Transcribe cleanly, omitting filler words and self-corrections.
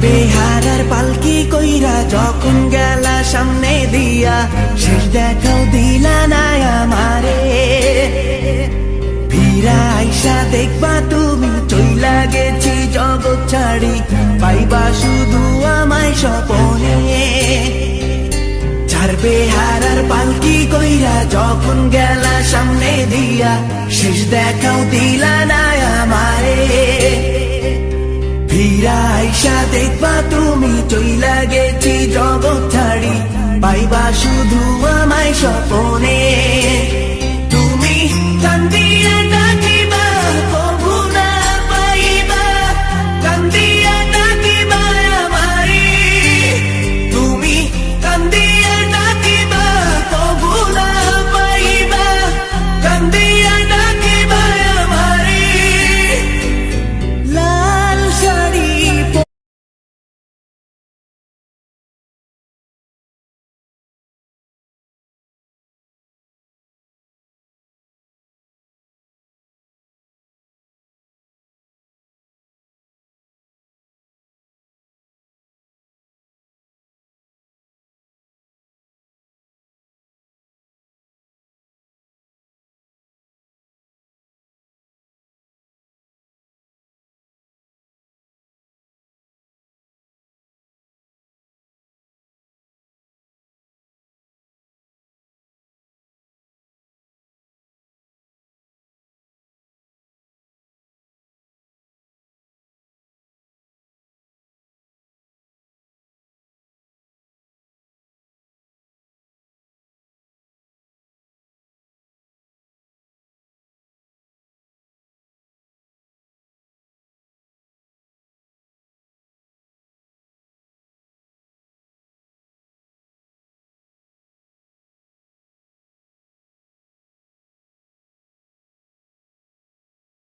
বেহারার পালকি কইরা যখন গেলা সামনে দিয়া, শেষ দেখাও দিলা না আমারে। ফিরা আইসা দেখবা তুমি চইলা গেছি জগৎ ছাড়ি, পাইবা শুধু আমায় স্বপনে। চার বেহারার পালকি কইরা যখন গেলা সামনে দিয়া, শেষ দেখাও দিলা না আমারে। ফিরা আইসা দেখবা তুমি চইলা গেছি জগৎ ছাড়ি, পাইবা শুধু আমায় স্বপনে।